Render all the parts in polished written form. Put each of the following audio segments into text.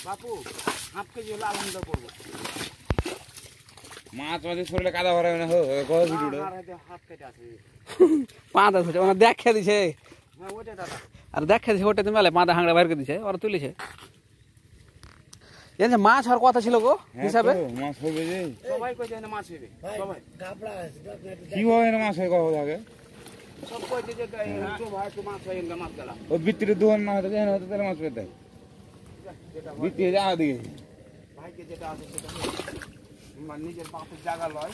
বাপু half KG হলে আলহামদুলিল্লাহ করবো। মাছ মাঝে শরীরে কাদা ভরা না হাত কেটে আছে পাঁদা হচ্ছে মানে দেখা দিছে হ্যাঁ ওইটা দাদা আর দেখা দিছে ওটা তুমি পাঁদা হাংড়া বাইর করে দিছে ওরা তুলেছে। এই যে মাছ হওয়ার কথা ছিল গো হিসাবে মাছ হবে যে সবাই কইছে না মাছ হবে সবাই কি হয় না মাছ হয় কখন থাকে সব কইছে যে তো ভাই তো মাছ হয় না মাছ গেলা ওই ভিতরে দোকান না হতো যেন হতো তাহলে মাছ পেতে যেটা ভিতরে যা দিকে ভাইকে যেটা আছে সেটা মানে নিজের বাপের জায়গা লয়।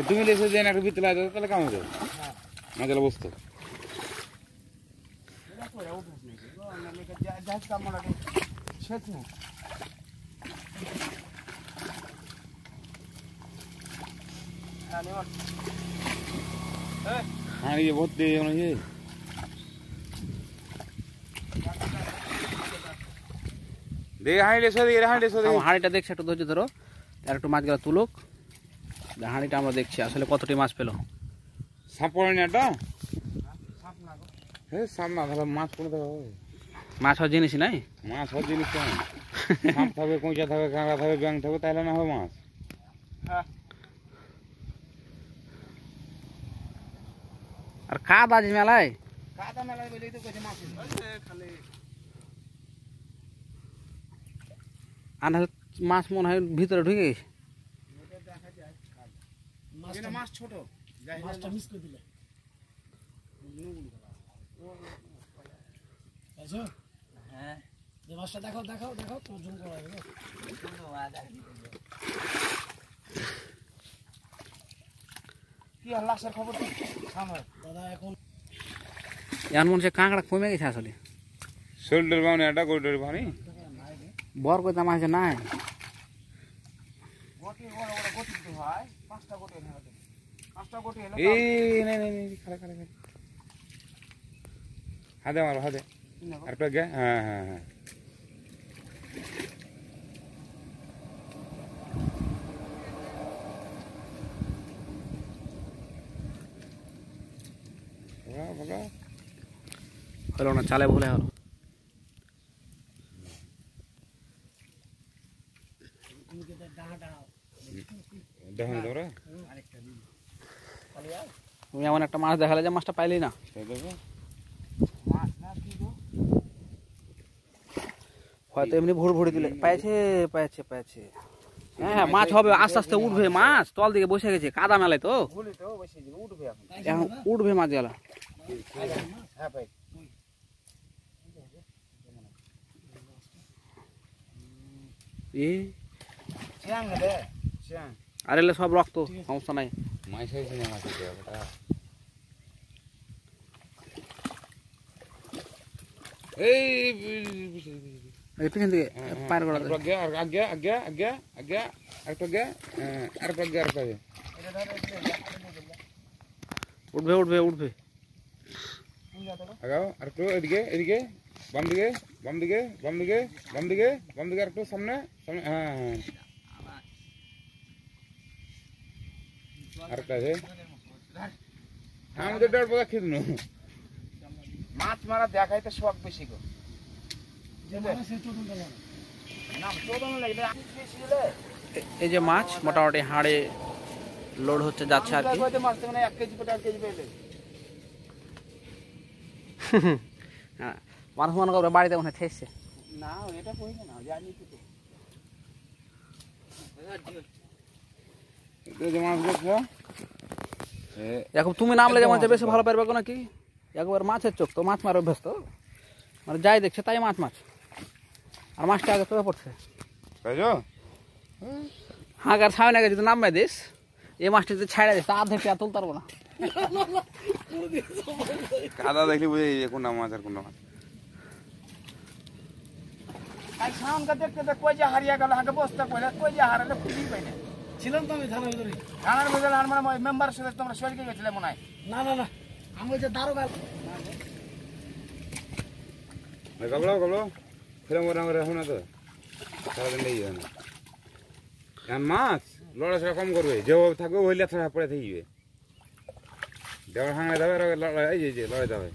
তুমি দেশে যে একটা ভিতরে আছে তাহলে কাম হবে হ্যাঁ মাছের বস্তু এটা করে অভ্যাস নেই গো না লেখা যা কামড়া শেষ না হাঁড়ি ভর্তি মনে হচ্ছে দেখে হাঁড়ি সে দেখে হাঁড়ি সে দেখে হাঁড়িটা দেখছে একটু ধৈর্য ধরো আর একটু মাছগুলো তুলুক হাঁড়িটা আমরা দেখছি আসলে কতটি মাছ পেলো। সাপ পড়ে না এটা হ্যাঁ সাপ না তাহলে মাছ পড়ে দেওয়া হবে মাছ হওয়ার জিনিসই নাই মাছ হওয়ার জিনিস কেন সাপ থাকবে কোঁচা থাকবে কাঁকড়া থাকবে ব্যাং থাকবে তাহলে না হবে মাছ। আর কাদ আজ মেলায় কাদা মেলায় বলেই তো কইছে মাছ খালি আর মাছ মনে হয় ভিতরে ঢুকে গেছে মাছ ছোট মাছটা মিস করে দিলে হ্যাঁ যে মাছটা দেখাও দেখাও দেখাও তো জুম করা যাবে কি আর লাশের খবর সামনে দাদা এখন এমন মনে হচ্ছে কাঁকড়া কমে গেছে আসলে শোল্ডার বাউনি এটা গোল্ডার বাউনি বর কই দাম আছে নাই গোটি বড় বড় গোটি তো হয় পাঁচটা গোটি না পাঁচটা গোটি হলো এই নাই নাই নাই খালা খালা হাতে মারো হাতে আর পেগ হ্যাঁ হ্যাঁ হ্যাঁ হলো না চালে ভুলে হলো দেখুন তোমরা তুমি এমন একটা মাছ দেখালে যে মাছটা পাইলি না হয়তো এমনি ভুড় ভুড়ি দিলে পাইছে পাইছে পাইছে হ্যাঁ হ্যাঁ মাছ হবে আস্তে আস্তে উঠবে মাছ তল দিকে বসে গেছে কাদা মেলায় তো এখন উঠবে মাছ গেলা হ্যাঁ ভাই আর এলে সব রক্ত সমস্যা নাই মাছ হয়েছে না মাছ এই পিছন থেকে পায়ের গলা আগে আগে আগে আগে আগে আরেকটু আগে আরেকটু আগে আরেকটু আগে উঠবে উঠবে উঠবে আগাও আরেকটু এদিকে এদিকে বাম দিকে বাম দিকে বাম দিকে বাম দিকে বাম দিকে আরেকটু সামনে সামনে হ্যাঁ হ্যাঁ আরেকটা আছে আমাদের ডর বোঝা খেয়ে দিন মাছ মারা দেখাইতে শখ বেশি গো এই যে মাছ মোটামুটি হাড়ে লোড হচ্ছে যাচ্ছে আর কি হ্যাঁ মানুষ মনে করবে বাড়িতে মনে ঠেসছে না এটা কইছে না জানি তো মাছ দেখছো এখন তুমি নামলে যেমন বেশি ভালো পারবে নাকি একবার মাছের চোখ তো মাছ মারা অভ্যস্ত মানে যাই দেখছে তাই মাছ মাছ আর মাছটা আগে চোখে পড়ছে হাঁকার সামনে আগে যদি নামবে দিস এই মাছটা যদি ছাড়া দিস তা দেখে আর তুলতে পারবো না কাদা দেখলে বুঝে কোনটা মাছ আর কোনটা মাছ দেখতে দেখ কই যে হারিয়ে গেল হাঁকে বসতে কইলে কই যে হারালে খুঁজেই পাই না ছিলাম তো আমি থানার ভিতরে থানার ভিতরে আর মানে মেম্বার সাথে তোমরা সরকে গেছিলে মনে হয় না না না আমি যে দারোগা গবলো গবলো ফিরে মোরা মোরা এখন তো সারাদিন লেগে যাবে না এখন মাছ লড়াছড়া কম করবে যেভাবে থাকবে ওই লেথা পড়ে থাকবে দেওয়ার হাঙড়ে যাবে এই যে লড়াই যাবে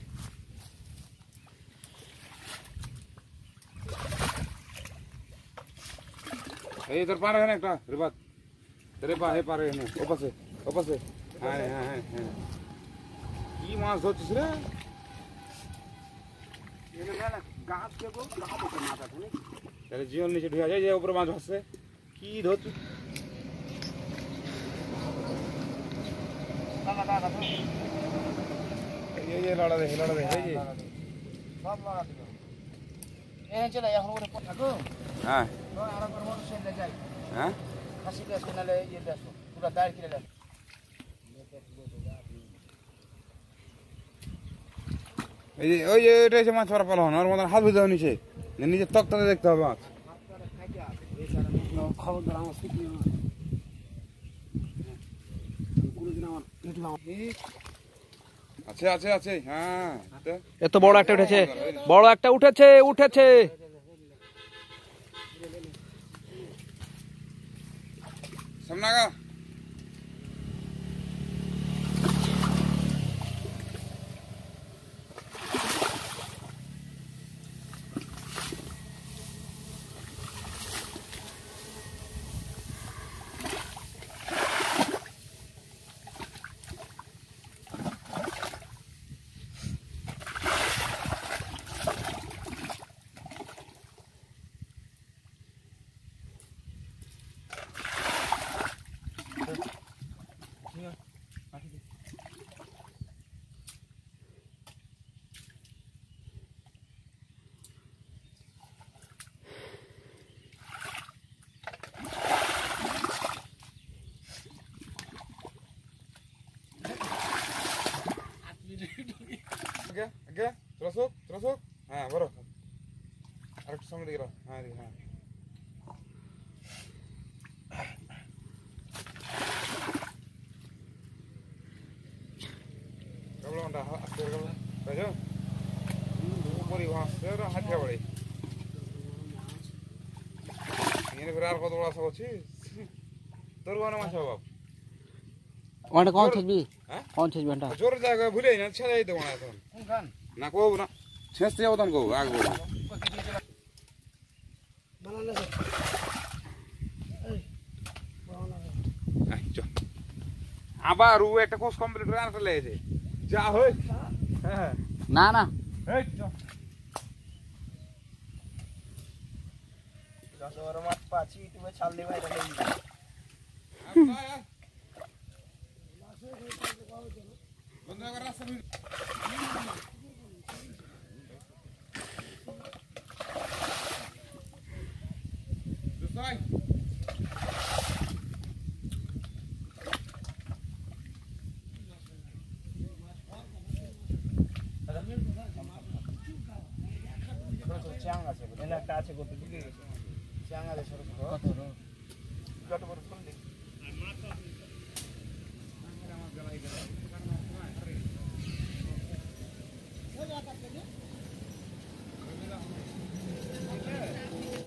এই তোর পারে না একটা রেবাত রে পা হে পারে না ওপাশে হ্যাঁ হ্যাঁ হ্যাঁ হ্যাঁ কি মাছ ধরছিস রে গাছ দেবো মাথা তাহলে জীবন নিচে ঢুকে যায় যে উপরে মাছ ভাসছে কি ধরছিস এই লড়া দে এই যে সব লড়া দিল এই চলে এখন ওরে থাকো হ্যাঁ আর একবার মোটর সাইকেলে যাই হ্যাঁ খাসি দেশ নালে ইয়ে দেশ পুরো দাঁড় কিনে দেশ এই যে ওই যে এটা এসে মাছ ধরা পালো না ওর মতন হাত ভেজাও নিচে নিজের তক্তাতে দেখতে হবে মাছ খবরদার আমার শিখলি না কোনোদিন আমার আছে হ্যাঁ এত বড় একটা উঠেছে বড় একটা উঠেছে সামনে আগা আগে ত্রসক হ্যাঁ বড় আরেকটু সামনে দিকে হ্যাঁ হ্যাঁ কেবল আস্তে গেল বুঝছো উপরে ভাসছে হাতিয়া বাড়ি এনে করে আর কত বড় আশা করছিস তোর কোনো মাছ বাপ ওটা কোন ছেজবি হ্যাঁ কোন ছেজবি ওটা জোর জায়গা ভুলে না ছেড়ে দিতে মনে এখন কোনখান না কব না শেষ যাবো তখন কব আগে বলবো আবার ও একটা কোর্স কমপ্লিট করে আনতে লেগেছে যা হয় হ্যাঁ না না এই দশ বারো মাছ পাচ্ছি তুমি ছাল দিয়ে বাইরে বন্ধু আবার রাস্তা চ্যাং আছে একটা আছে করতে দিকে চ্যাং আছে ছোট ছোট কত বড়